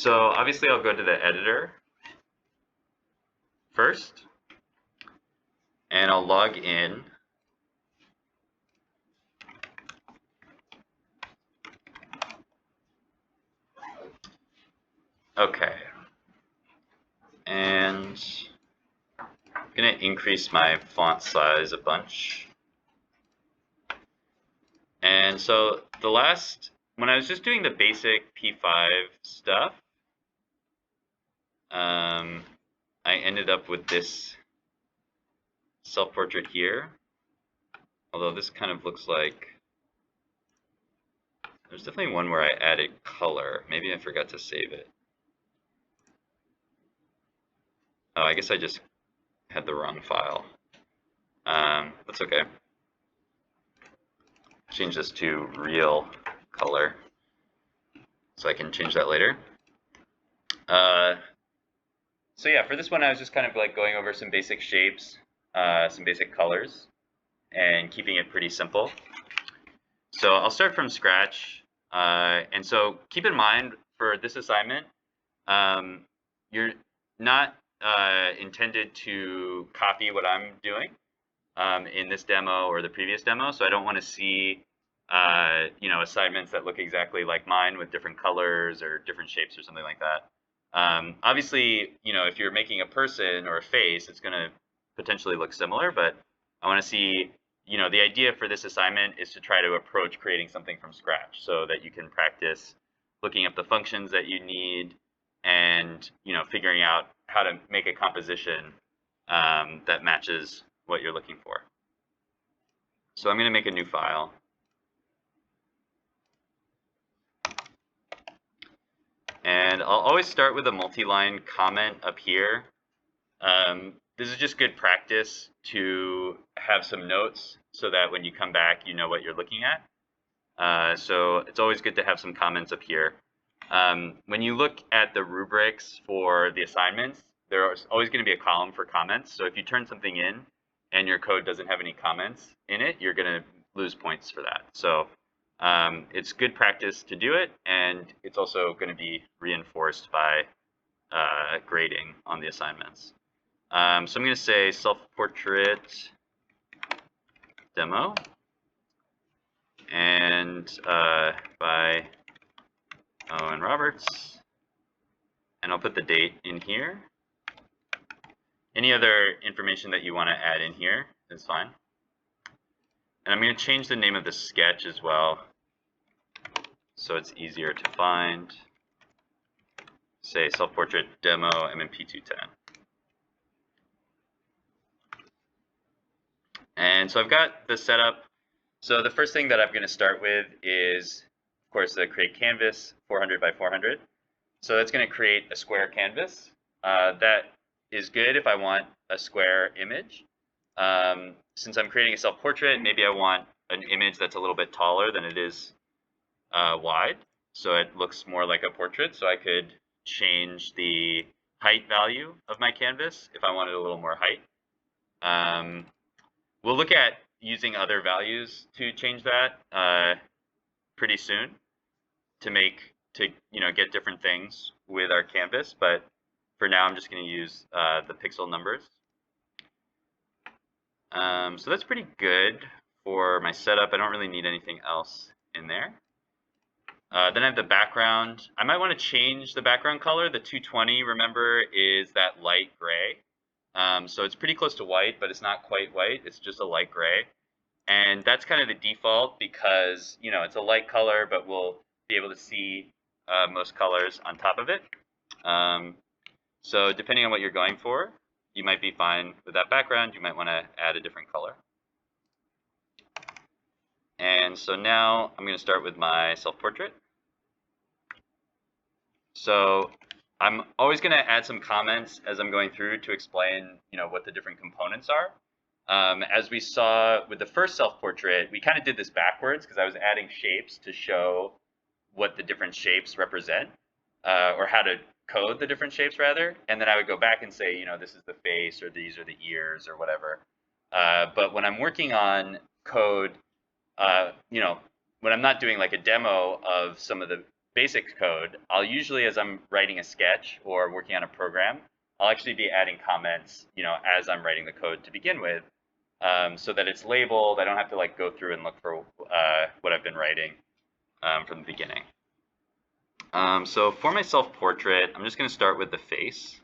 So obviously I'll go to the editor first, and I'll log in. Okay. And I'm going to increase my font size a bunch. And so when I was just doing the basic P5 stuff, I ended up with this self-portrait here. Although this kind of looks like, there's definitely one where I added color. Maybe I forgot to save it. Oh, I guess I just had the wrong file. That's okay. Change this to real color so I can change that later. So yeah, for this one I was just kind of like going over some basic shapes, some basic colors, and keeping it pretty simple. So I'll start from scratch. And so keep in mind for this assignment, you're not intended to copy what I'm doing in this demo or the previous demo. So I don't want to see assignments that look exactly like mine with different colors or different shapes or something like that. Obviously, if you're making a person or a face, it's going to potentially look similar, but I want to see, the idea for this assignment is to try to approach creating something from scratch so that you can practice looking up the functions that you need and, figuring out how to make a composition that matches what you're looking for. So I'm going to make a new file. And I'll always start with a multi-line comment up here. This is just good practice to have some notes so that when you come back, you know what you're looking at. So it's always good to have some comments up here. When you look at the rubrics for the assignments, there's always going to be a column for comments. So if you turn something in and your code doesn't have any comments in it, you're going to lose points for that. So it's good practice to do it, and it's also going to be reinforced by grading on the assignments. So I'm going to say self-portrait demo, and by Owen Roberts, and I'll put the date in here. Any other information that you want to add in here is fine. And I'm going to change the name of the sketch as well, so it's easier to find. Say self-portrait demo MMP 210. And so I've got the setup. So the first thing that I'm going to start with is, of course, the create canvas 400 by 400. So that's going to create a square canvas. That is good if I want a square image. Since I'm creating a self-portrait, maybe I want an image that's a little bit taller than it is wide, so it looks more like a portrait. So I could change the height value of my canvas if I wanted a little more height. We'll look at using other values to change that pretty soon to get different things with our canvas, but for now I'm just going to use the pixel numbers. So that's pretty good for my setup. I don't really need anything else in there. Then I have the background. I might want to change the background color. The 220, remember, is that light gray. So it's pretty close to white, but it's not quite white. It's just a light gray. And that's kind of the default because, it's a light color, but we'll be able to see most colors on top of it. So depending on what you're going for, you might be fine with that background. You might want to add a different color. And so now I'm going to start with my self-portrait. So I'm always going to add some comments as I'm going through to explain, what the different components are. As we saw with the first self-portrait, we kind of did this backwards because I was adding shapes to show what the different shapes represent, or how to code the different shapes rather. And then I would go back and say, this is the face, or these are the ears, or whatever. But when I'm working on code, when I'm not doing like a demo of some of the basic code, I'll usually, as I'm writing a sketch or working on a program, I'll actually be adding comments, as I'm writing the code to begin with, so that it's labeled. I don't have to like go through and look for what I've been writing from the beginning. So for my self-portrait, I'm just going to start with the face.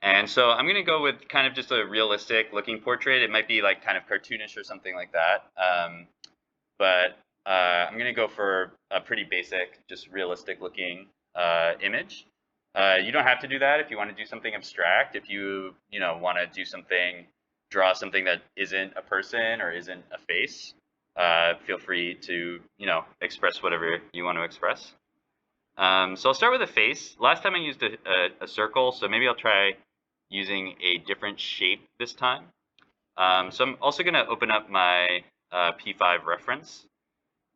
And so I'm going to go with kind of just a realistic looking portrait. It might be like kind of cartoonish or something like that. But I'm going to go for a pretty basic, just realistic looking image. You don't have to do that if you want to do something abstract. If you want to do something, draw something that isn't a person or isn't a face, feel free to express whatever you want to express. So I'll start with a face. Last time I used a circle, so maybe I'll try using a different shape this time. So I'm also going to open up my P5 reference.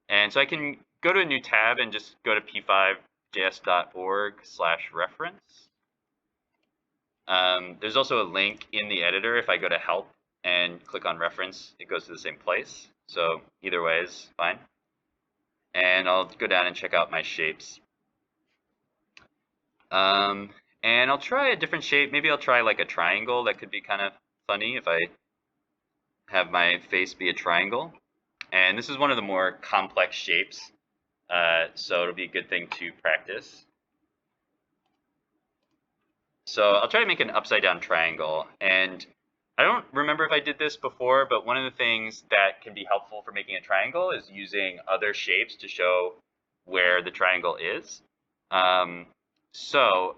And so I can go to a new tab and just go to p5js.org/reference. There's also a link in the editor. If I go to help and click on reference, it goes to the same place. So either way is fine. And I'll go down and check out my shapes. And I'll try a different shape. Maybe I'll try like a triangle. That could be kind of funny if I have my face be a triangle. And this is one of the more complex shapes, so it'll be a good thing to practice. So I'll try to make an upside down triangle. And I don't remember if I did this before, but one of the things that can be helpful for making a triangle is using other shapes to show where the triangle is. So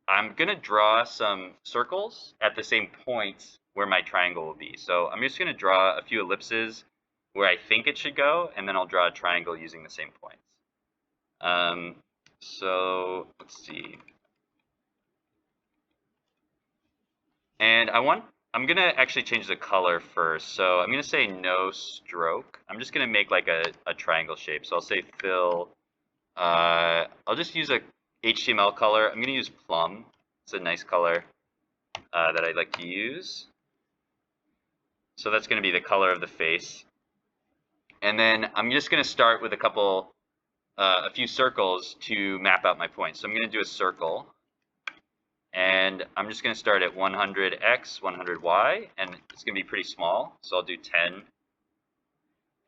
I'm going to draw some circles at the same points where my triangle will be. So I'm just going to draw a few ellipses where I think it should go, and then I'll draw a triangle using the same points. So let's see. And I'm going to actually change the color first. So I'm going to say no stroke. I'm just going to make like a triangle shape. So I'll say fill. I'll just use a HTML color. I'm going to use plum. It's a nice color that I like to use. So that's going to be the color of the face. And then I'm just going to start with a few circles to map out my points. So I'm going to do a circle. And I'm just going to start at 100x, 100y, and it's going to be pretty small. So I'll do 10.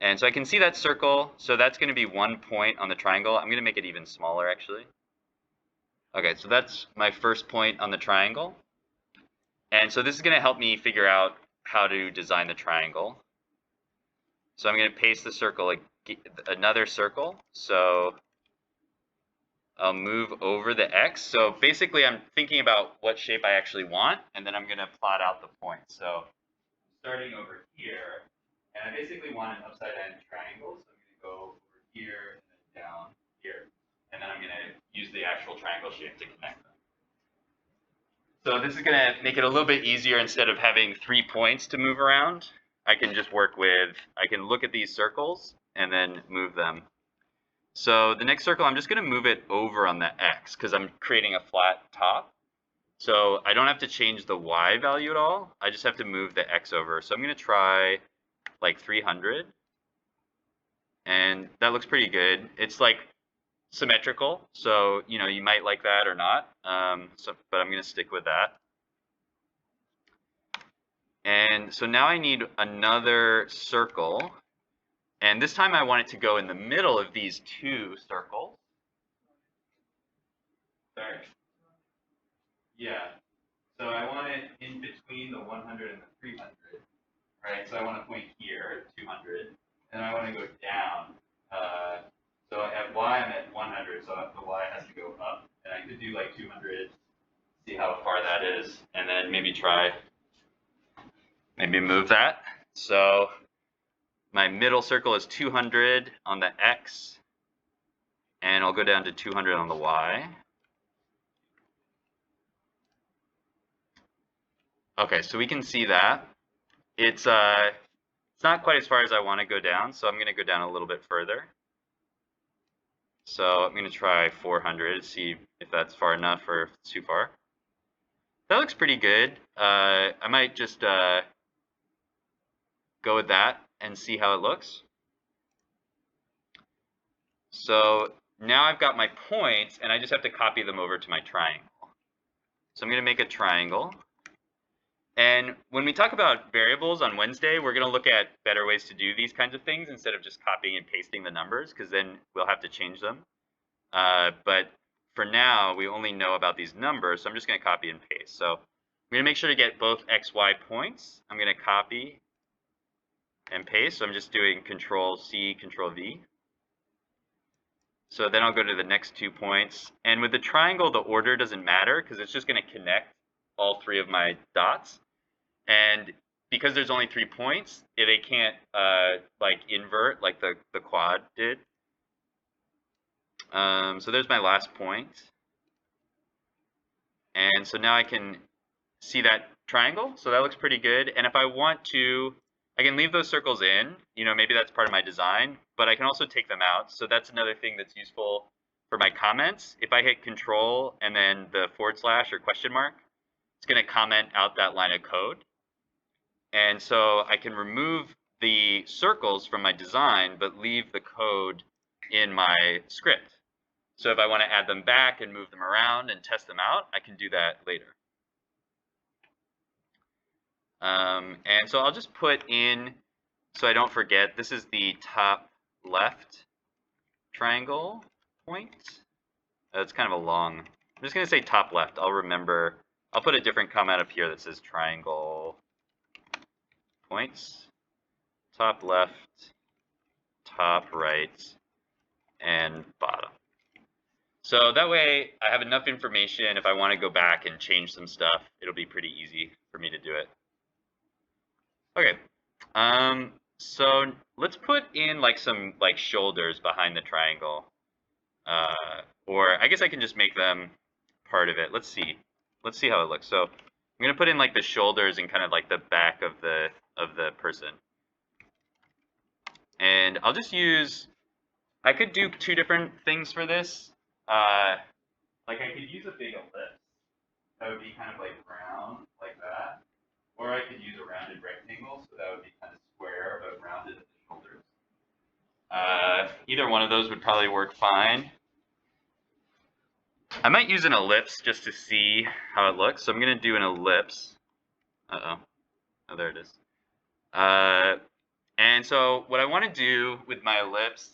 And so I can see that circle. So that's going to be 1 point on the triangle. I'm going to make it even smaller, actually. Okay, so that's my first point on the triangle. And so this is going to help me figure out how to design the triangle. So I'm going to paste the circle, another circle. So I'll move over the x. So basically, I'm thinking about what shape I actually want, and then I'm going to plot out the points. So starting over here, and I basically want an upside-down triangle. So I'm going to go over here and then down here. And then I'm going to use the actual triangle shape to connect them. So this is going to make it a little bit easier. Instead of having 3 points to move around, I can look at these circles and then move them. So the next circle, I'm just going to move it over on the x because I'm creating a flat top. So I don't have to change the y value at all. I just have to move the x over. So I'm going to try like 300. And that looks pretty good. It's like symmetrical, so you might like that or not. But I'm going to stick with that. And so now I need another circle, and this time I want it to go in the middle of these two circles. Sorry. Yeah. So I want it in between the 100 and the 300, right? So I want to point here at 200, and I want to go down. So at y, I'm at 100, so the y has to go up. And I could do like 200, see how far that is, and then maybe move that. So my middle circle is 200 on the x, and I'll go down to 200 on the y. Okay, so we can see that. It's not quite as far as I want to go down, so I'm going to go down a little bit further. So I'm going to try 400, see if that's far enough or if it's too far. That looks pretty good. I might just go with that and see how it looks. So now I've got my points, and I just have to copy them over to my triangle. So I'm going to make a triangle. And when we talk about variables on Wednesday, we're going to look at better ways to do these kinds of things instead of just copying and pasting the numbers, because then we'll have to change them. But for now, we only know about these numbers, so I'm just going to copy and paste. So I'm going to make sure to get both x, y points. I'm going to copy and paste. So I'm just doing Control-C, Control-V. So then I'll go to the next 2 points. And with the triangle, the order doesn't matter because it's just going to connect all 3 of my dots. And because there's only 3 points, they can't like invert like the quad did. So there's my last point. And so now I can see that triangle. So that looks pretty good. And if I want to, I can leave those circles in. You know, maybe that's part of my design, but I can also take them out. So that's another thing that's useful for my comments. If I hit Control and then the / or question mark, it's going to comment out that line of code. And so I can remove the circles from my design, but leave the code in my script. So if I want to add them back and move them around and test them out, I can do that later. And so I'll just put in, so I don't forget, this is the top left triangle point. It's kind of a long, I'm just going to say top left. I'll remember, I'll put a different comment up here that says triangle points. Top left, top right, and bottom. So that way I have enough information. If I want to go back and change some stuff, it'll be pretty easy for me to do it. Okay, so let's put in like some like shoulders behind the triangle. Or I guess I can just make them part of it. Let's see how it looks. So I'm gonna put in like the shoulders and kind of like the back of the person. And I'll just use, I could do 2 different things for this. Like I could use a big ellipse. That would be kind of like round, like that. Or I could use a rounded rectangle, so that would be kind of square, but rounded at the shoulders. Either one of those would probably work fine. I might use an ellipse just to see how it looks. So I'm going to do an ellipse. Uh-oh. Oh, there it is. And so what I want to do with my ellipse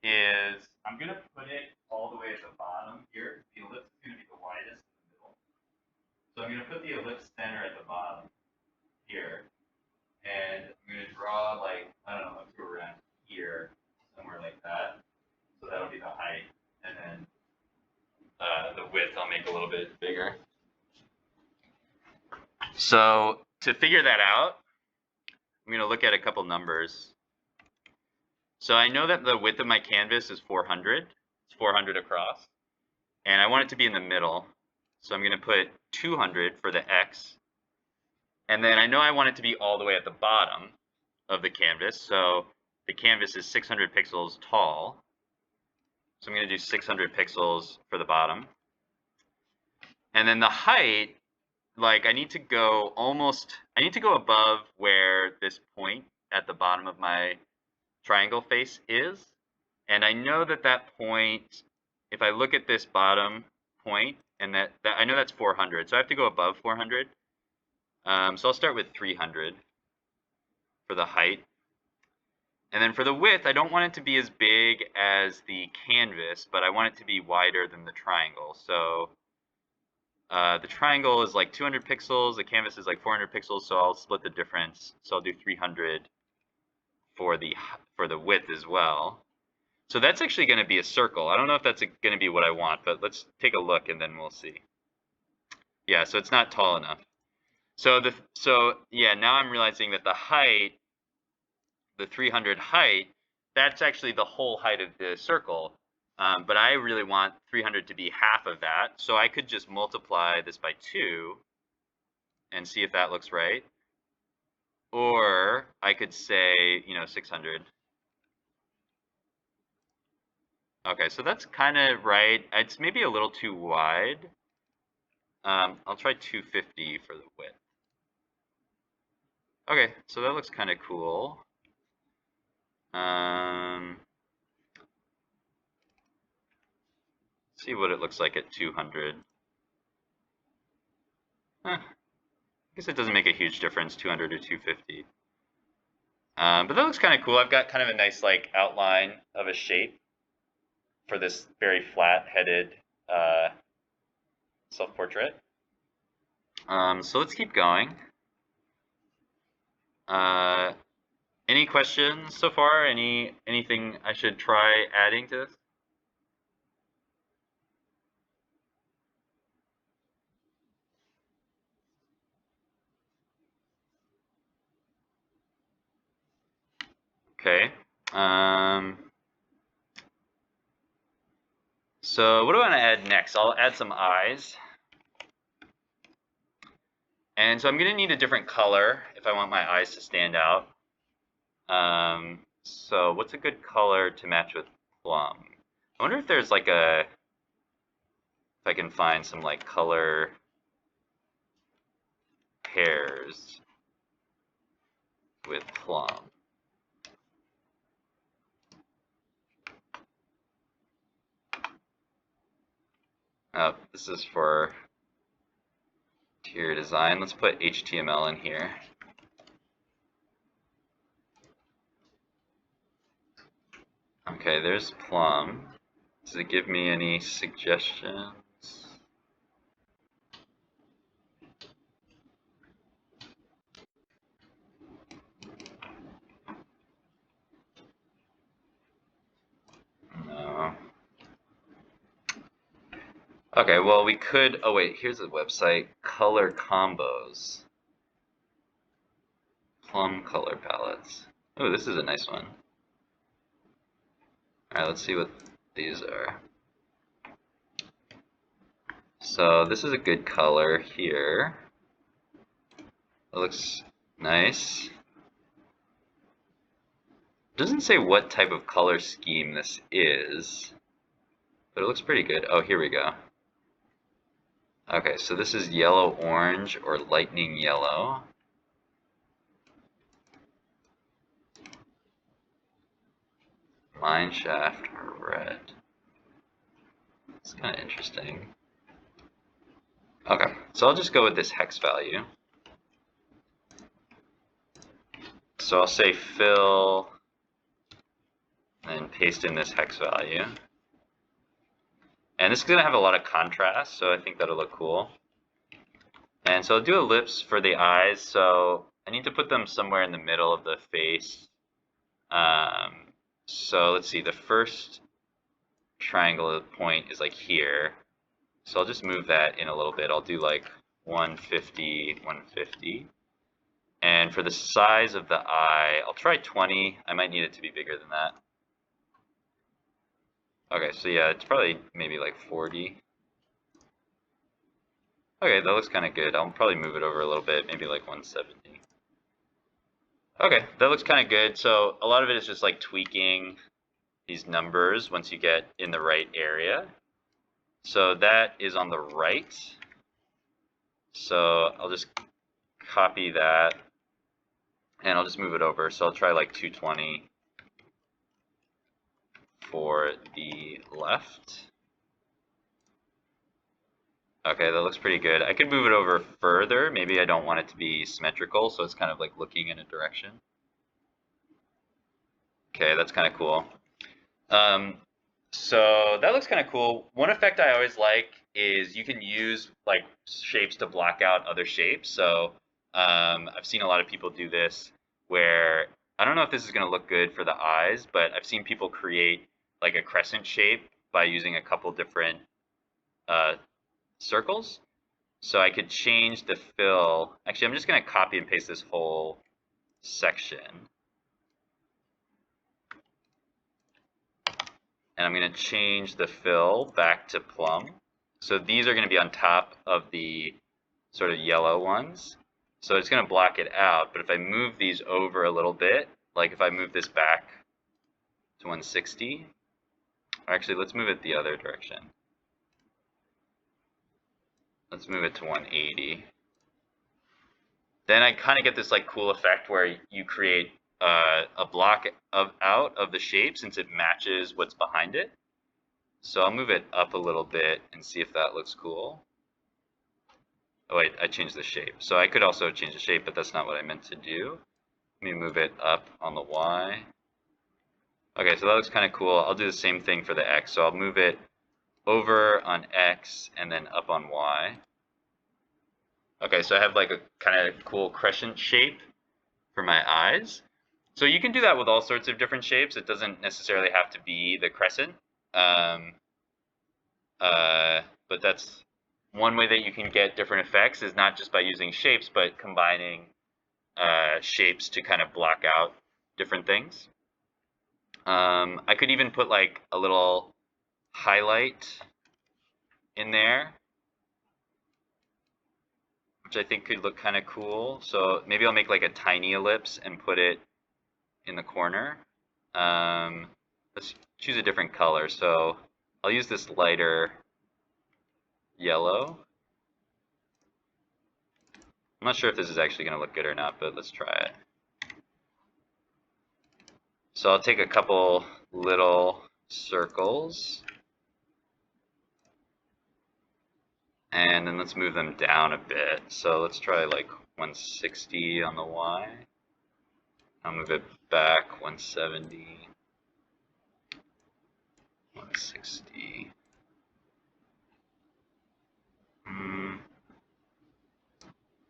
is I'm going to put it all the way at the bottom here. The ellipse is going to be the widest in the middle. So I'm going to put the ellipse center at the bottom here. And I'm going to draw like, I don't know, let's go around here, somewhere like that. So that'll be the height. And then the width I'll make a little bit bigger. So to figure that out, I'm going to look at a couple numbers. So I know that the width of my canvas is 400. It's 400 across. And I want it to be in the middle. So I'm going to put 200 for the X. And then I know I want it to be all the way at the bottom of the canvas. So the canvas is 600 pixels tall. So I'm going to do 600 pixels for the bottom. And then the height, like I need to go above where this point at the bottom of my triangle face is. And I know that that point, if I look at this bottom point, and that I know that's 400, so I have to go above 400. So I'll start with 300 for the height. And then for the width, I don't want it to be as big as the canvas, but I want it to be wider than the triangle. So the triangle is like 200 pixels, the canvas is like 400 pixels, so I'll split the difference. So I'll do 300 for the width as well. So that's actually going to be a circle. I don't know if that's going to be what I want, but let's take a look and then we'll see. Yeah, so it's not tall enough. So yeah, now I'm realizing that the height, the 300 height, that's actually the whole height of the circle. But I really want 300 to be half of that. So I could just multiply this by 2 and see if that looks right. Or I could say, 600. Okay, so that's kind of right. It's maybe a little too wide. I'll try 250 for the width. Okay, so that looks kind of cool. see what it looks like at 200. I guess it doesn't make a huge difference, 200 or 250. But that looks kind of cool. I've got kind of a nice like outline of a shape for this very flat-headed self-portrait. So let's keep going. Any questions so far? Anything I should try adding to this? Okay. So what do I want to add next? I'll add some eyes. And so I'm going to need a different color if I want my eyes to stand out. So what's a good color to match with plum? I wonder if there's like if I can find some like color pairs with plum. Oh, this is for tier design. Let's put HTML in here. Okay, there's plum. Does it give me any suggestions? No. Okay, well we could, oh wait, here's a website, color combos. Plum color palettes. Oh, this is a nice one. Alright, let's see what these are. So this is a good color here. It looks nice. Doesn't say what type of color scheme this is, but it looks pretty good. Oh, here we go. Okay, so this is yellow orange or lightning yellow. Mine shaft red. It's kind of interesting. Okay, so I'll just go with this hex value. So I'll say fill and paste in this hex value. And this is going to have a lot of contrast, so I think that'll look cool. And so I'll do ellipse for the eyes, so I need to put them somewhere in the middle of the face. So let's see, the first triangle point is like here. So I'll just move that in a little bit. I'll do like 150, 150. And for the size of the eye, I'll try 20. I might need it to be bigger than that. Okay, so yeah, it's probably maybe like 40. Okay, that looks kind of good. I'll probably move it over a little bit, maybe like 170. Okay, that looks kind of good. So a lot of it is just like tweaking these numbers once you get in the right area. So that is on the right. So I'll just copy that and I'll just move it over. So I'll try like 220 for the left. Okay, that looks pretty good. I could move it over further. Maybe I don't want it to be symmetrical, so it's kind of like looking in a direction. Okay, that's kind of cool. So that looks kind of cool. One effect I always like is you can use like shapes to block out other shapes. So I've seen a lot of people do this where, I don't know if this is going to look good for the eyes, but I've seen people create like a crescent shape by using a couple different circles. So I could change the fill. Actually, I'm just going to copy and paste this whole section. And I'm going to change the fill back to plum. So these are going to be on top of the sort of yellow ones. So it's going to block it out. But if I move these over a little bit, like if I move this back to 160, actually let's move it the other direction. Let's move it to 180. Then I kind of get this like cool effect where you create a block out of the shape since it matches what's behind it. So I'll move it up a little bit and see if that looks cool. Oh wait, I changed the shape. So I could also change the shape, but that's not what I meant to do. Let me move it up on the Y. Okay, so that looks kind of cool. I'll do the same thing for the X. So I'll move it over on X and then up on Y. Okay, so I have like a kind of cool crescent shape for my eyes. So you can do that with all sorts of different shapes. It doesn't necessarily have to be the crescent. Um, but that's one way that you can get different effects is not just by using shapes, but combining shapes to kind of block out different things. I could even put like a little highlight in there, which I think could look kind of cool. So maybe I'll make like a tiny ellipse and put it in the corner. Let's choose a different color. So I'll use this lighter yellow. I'm not sure if this is actually going to look good or not, but let's try it. So I'll take a couple little circles and then let's move them down a bit. So let's try like 160 on the Y. I'll move it back 170, 160.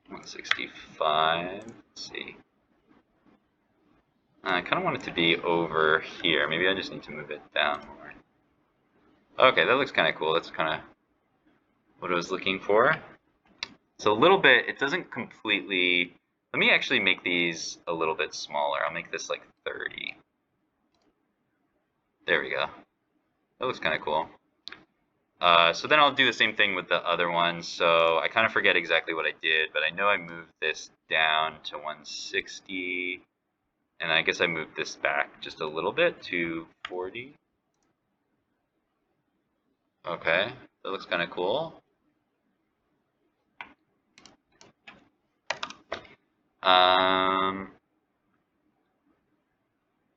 165. Let's see. I kind of want it to be over here. Maybe I just need to move it down more. Okay, that looks kind of cool. That's kind of what I was looking for. So a little bit, it doesn't completely, let me actually make these a little bit smaller. I'll make this like 30. There we go. That looks kind of cool. So then I'll do the same thing with the other ones. So I kind of forget exactly what I did, but I know I moved this down to 160. And I guess I moved this back just a little bit to 40. Okay, that looks kind of cool.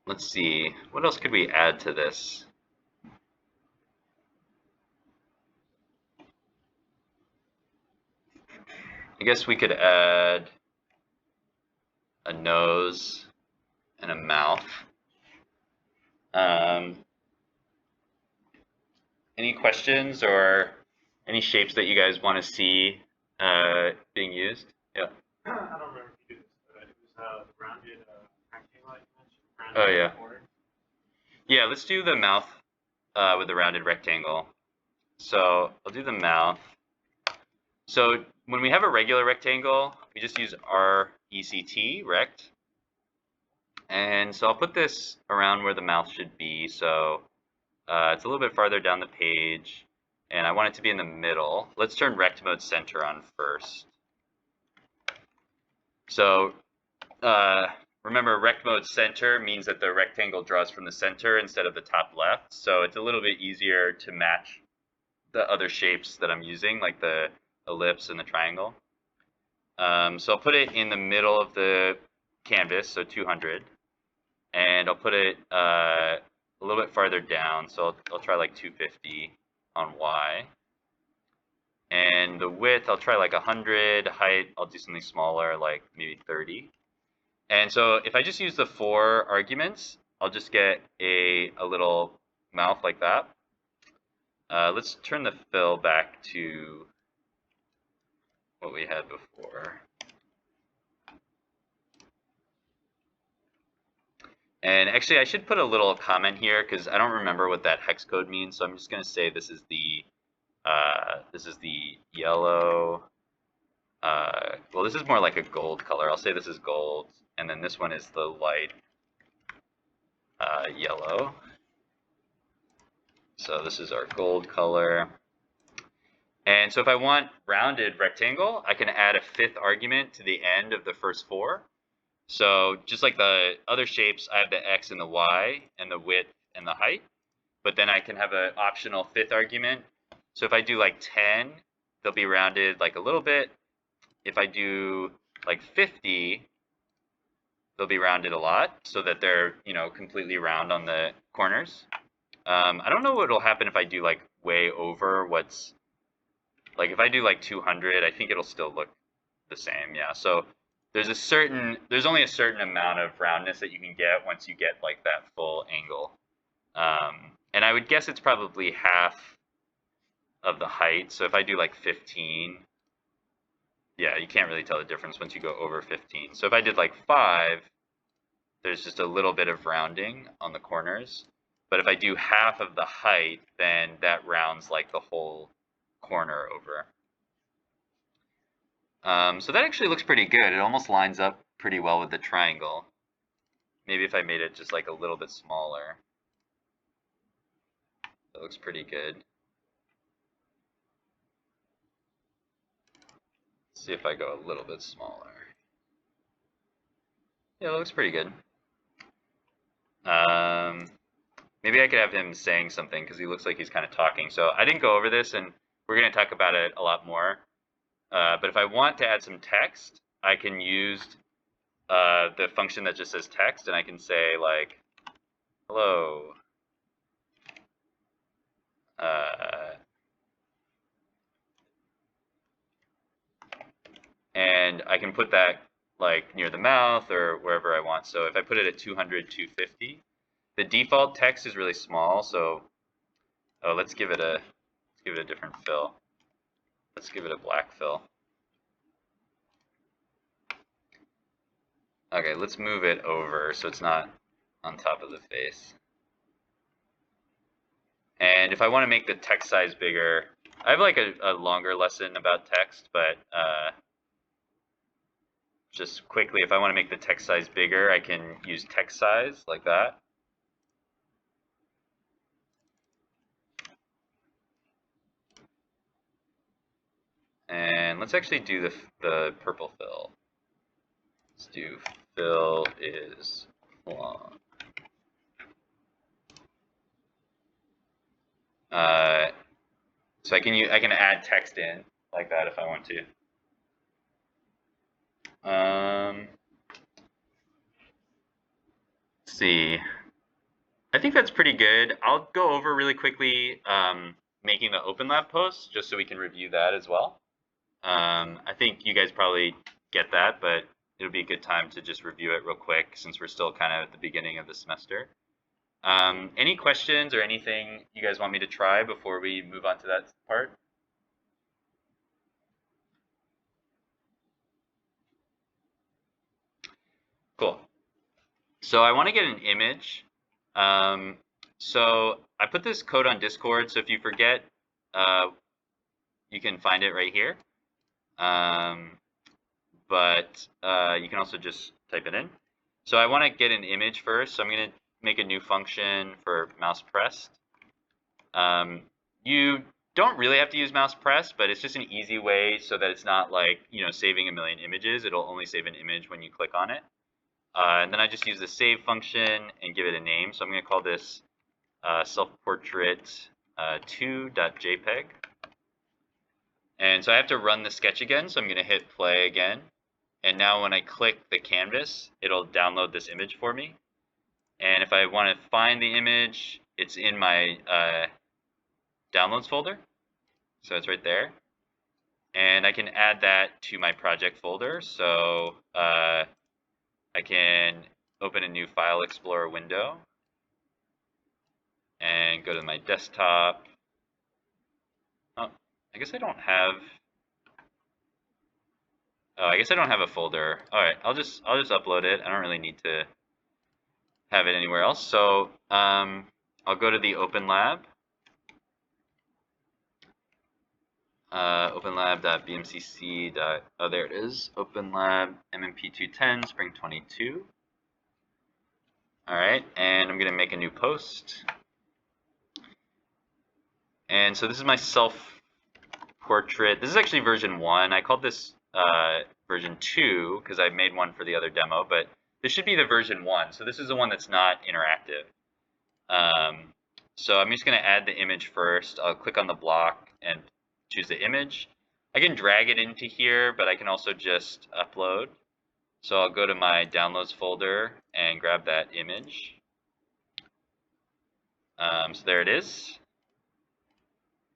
Let's see, what else could we add to this? I guess we could add a nose and a mouth. Any questions or any shapes that you guys want to see being used? Yeah. I don't remember if you did this, but it was the rounded rectangle like you mentioned. Oh yeah. Yeah, let's do the mouth with the rounded rectangle. So I'll do the mouth. So when we have a regular rectangle, we just use RECT, rect. And so I'll put this around where the mouth should be. So it's a little bit farther down the page. And I want it to be in the middle. Let's turn rect mode center on first. So remember, rect mode center means that the rectangle draws from the center instead of the top left. So it's a little bit easier to match the other shapes that I'm using, like the ellipse and the triangle. So I'll put it in the middle of the canvas, so 200. And I'll put it a little bit farther down, so I'll try like 250 on Y. And the width, I'll try like 100. Height, I'll do something smaller, like maybe 30. And so if I just use the 4 arguments, I'll just get a little mouth like that. Let's turn the fill back to what we had before. And actually, I should put a little comment here because I don't remember what that hex code means. So I'm just going to say this is the yellow. Well, this is more like a gold color. I'll say this is gold, and then this one is the light yellow. So this is our gold color. And so if I want rounded rectangle, I can add a 5th argument to the end of the first 4. So just like the other shapes, I have the X and the Y and the width and the height, but then I can have an optional 5th argument. So if I do like 10, they'll be rounded like a little bit. If I do like 50, they'll be rounded a lot so that they're, completely round on the corners. I don't know what will happen if I do like way over what's, like if I do like 200, I think it'll still look the same. Yeah. So there's only a certain amount of roundness that you can get once you get like that full angle. And I would guess it's probably half of the height. So if I do like 15, yeah, you can't really tell the difference once you go over 15. So if I did like 5, there's just a little bit of rounding on the corners. But if I do half of the height, then that rounds like the whole corner over. So that actually looks pretty good. It almost lines up pretty well with the triangle. Maybe if I made it just like a little bit smaller. That looks pretty good. Let's see if I go a little bit smaller. Yeah, it looks pretty good. Maybe I could have him saying something because he looks like he's kind of talking. So I didn't go over this, and we're going to talk about it a lot more. But if I want to add some text, I can use the function that just says text, and I can say like, hello. And I can put that like near the mouth or wherever I want. So if I put it at 200, 250, the default text is really small. So let's give it a different fill. Let's give it a black fill. Okay, let's move it over so it's not on top of the face. And if I want to make the text size bigger, I have like a longer lesson about text, but just quickly, if I want to make the text size bigger, I can use text size like that. And let's actually do the purple fill. Let's do fill is long. So I can add text in like that if I want to. Let's see. I think that's pretty good. I'll go over really quickly making the OpenLab post just so we can review that as well. I think you guys probably get that, but it'll be a good time to just review it real quick since we're still kind of at the beginning of the semester. Any questions or anything you guys want me to try before we move on to that part? Cool. So I want to get an image. So I put this code on Discord, so if you forget, you can find it right here. But you can also just type it in. So I want to get an image first, so I'm going to make a new function for mouse pressed. You don't really have to use mouse pressed, but it's just an easy way so that it's not like, saving a million images. It'll only save an image when you click on it. And then I just use the save function and give it a name. So I'm going to call this self-portrait2.jpg. And so I have to run the sketch again. So I'm going to hit play again. And now when I click the canvas, it'll download this image for me. And if I want to find the image, it's in my downloads folder. So it's right there. And I can add that to my project folder. So I can open a new File Explorer window and go to my desktop. Oh, I guess I don't have. Oh, I guess I don't have a folder. All right, I'll just upload it. I don't really need to have it anywhere else. So I'll go to the OpenLab. OpenLab.bmcc. Oh, there it is. OpenLab MMP 210 Spring 22. All right, and I'm going to make a new post. And so this is my self-portrait. This is actually version 1. I called this version 2 because I made one for the other demo, but this should be the version 1. So this is the one that's not interactive. So I'm just going to add the image first. I'll click on the block and choose the image. I can drag it into here, but I can also just upload. So I'll go to my downloads folder and grab that image. So there it is.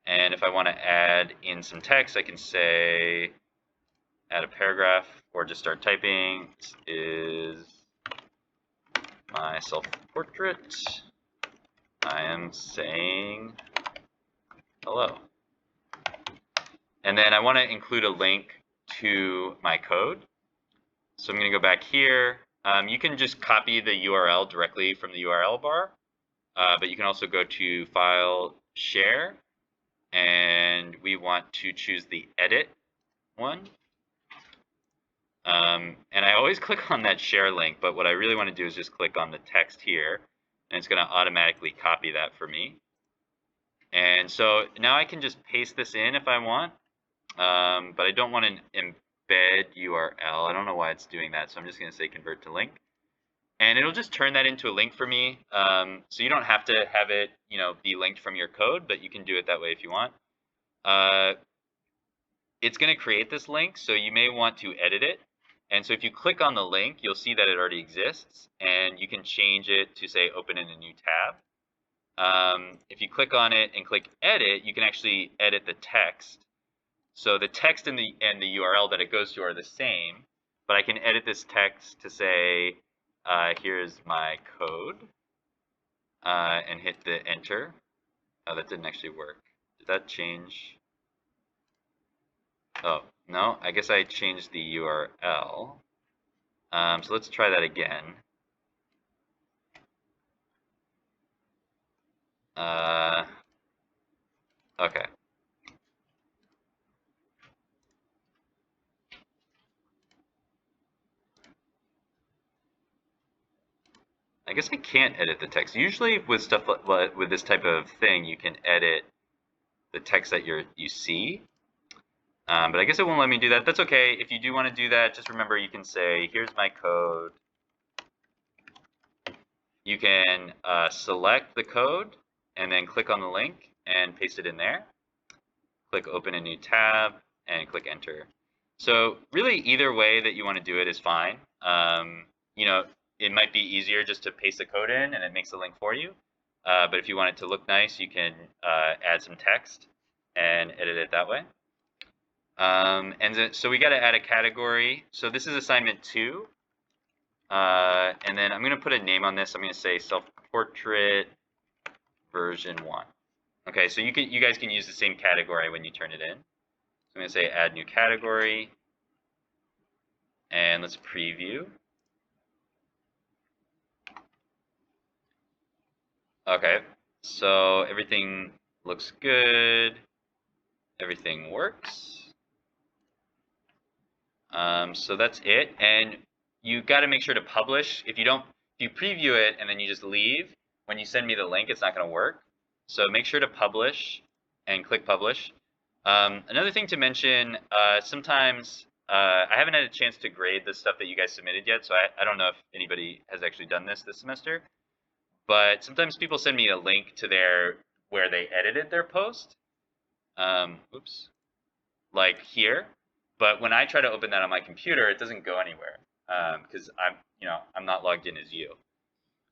And if I want to add in some text, I can say add a paragraph or just start typing. This is my self-portrait. I am saying hello. And then I want to include a link to my code. So I'm going to go back here. You can just copy the URL directly from the URL bar, but you can also go to File, Share, and we want to choose the Edit one. And I always click on that share link, but what I really want to do is just click on the text here, and it's going to automatically copy that for me. And so now I can just paste this in if I want, but I don't want an embed URL. I don't know why it's doing that, so I'm just going to say convert to link. And it'll just turn that into a link for me. So you don't have to have it, be linked from your code, but you can do it that way if you want. It's going to create this link, so you may want to edit it. And so if you click on the link, you'll see that it already exists, and you can change it to say open in a new tab. If you click on it and click edit, you can actually edit the text. So the text and the URL that it goes to are the same, but I can edit this text to say, here's my code, and hit the enter. Oh, that didn't actually work. Did that change? Oh, no, I guess I changed the URL. So let's try that again. Okay. I guess I can't edit the text. Usually with stuff with this type of thing, you can edit the text that you see. But I guess it won't let me do that. That's okay. If you do want to do that, just remember you can say, here's my code. You can select the code and then click on the link and paste it in there. Click open a new tab and click enter. So really either way that you want to do it is fine. It might be easier just to paste the code in and it makes the link for you. But if you want it to look nice, you can add some text and edit it that way. So we got to add a category. So this is assignment 2. And then I'm going to put a name on this. I'm going to say self-portrait version 1. Okay, so you guys can use the same category when you turn it in. So I'm going to say add new category. And let's preview. Okay, so everything looks good. Everything works. So that's it. And you got to make sure to publish. If you preview it and then you just leave, when you send me the link, it's not going to work. So make sure to publish and click publish. Another thing to mention, sometimes I haven't had a chance to grade the stuff that you guys submitted yet, so I don't know if anybody has actually done this semester. But sometimes people send me a link to where they edited their post. Oops, like here. But when I try to open that on my computer, it doesn't go anywhere because I'm not logged in as you.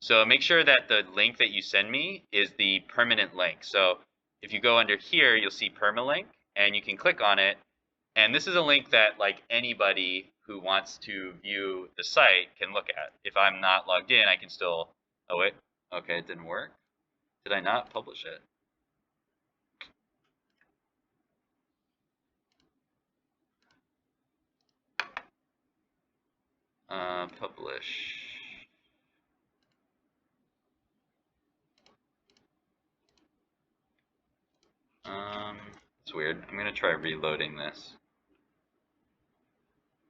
So make sure that the link that you send me is the permanent link. So if you go under here, you'll see permalink, and you can click on it. And this is a link that like anybody who wants to view the site can look at. If I'm not logged in, I can still. Oh wait, okay, it didn't work. Did I not publish it? Publish. It's weird. I'm gonna try reloading this.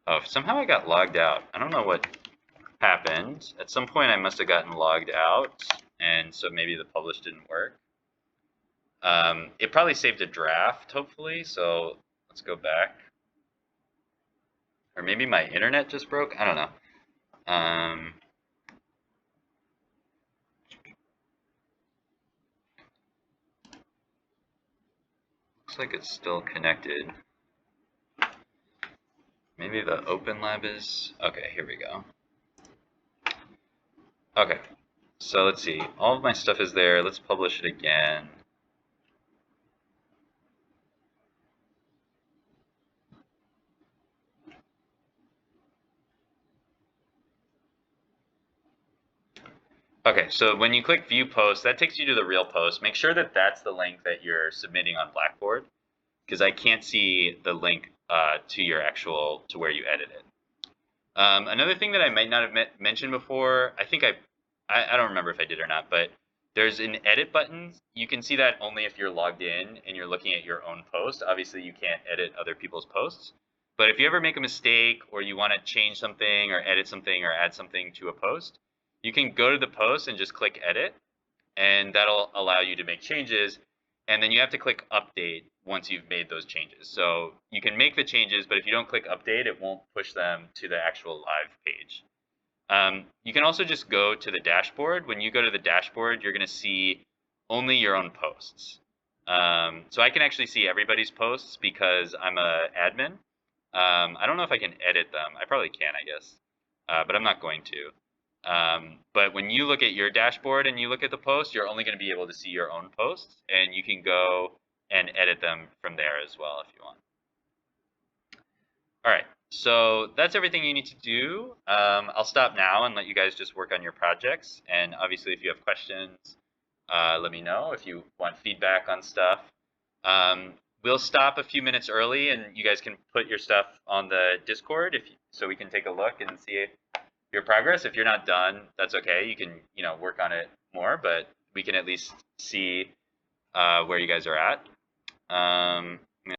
Oh, somehow I got logged out. I don't know what happened. At some point I must have gotten logged out, and so maybe the publish didn't work. It probably saved a draft, hopefully, so let's go back. Or maybe my internet just broke? I don't know. Looks like it's still connected. Maybe the Open Lab is... Okay, here we go. Okay. So let's see, all of my stuff is there. Let's publish it again. Okay, so when you click view post, that takes you to the real post. Make sure that that's the link that you're submitting on Blackboard, because I can't see the link to your actual, to where you edit it. Another thing that I might not have mentioned before, I think I don't remember if I did or not, but there's an edit button. You can see that only if you're logged in and you're looking at your own post. Obviously, you can't edit other people's posts. But if you ever make a mistake or you want to change something or edit something or add something to a post, you can go to the post and just click edit, and that'll allow you to make changes. And then you have to click update once you've made those changes. So you can make the changes, but if you don't click update, it won't push them to the actual live page. You can also just go to the dashboard. When you go to the dashboard, you're going to see only your own posts. So I can actually see everybody's posts because I'm an admin. I don't know if I can edit them. I probably can, I guess, but I'm not going to. But when you look at your dashboard and you look at the post, you're only going to be able to see your own posts, and you can go and edit them from there as well if you want. All right, so that's everything you need to do. I'll stop now and let you guys just work on your projects. And obviously, if you have questions, let me know. If you want feedback on stuff, we'll stop a few minutes early, and you guys can put your stuff on the Discord so we can take a look and see your progress. If you're not done, that's okay. You can work on it more, but we can at least see where you guys are at.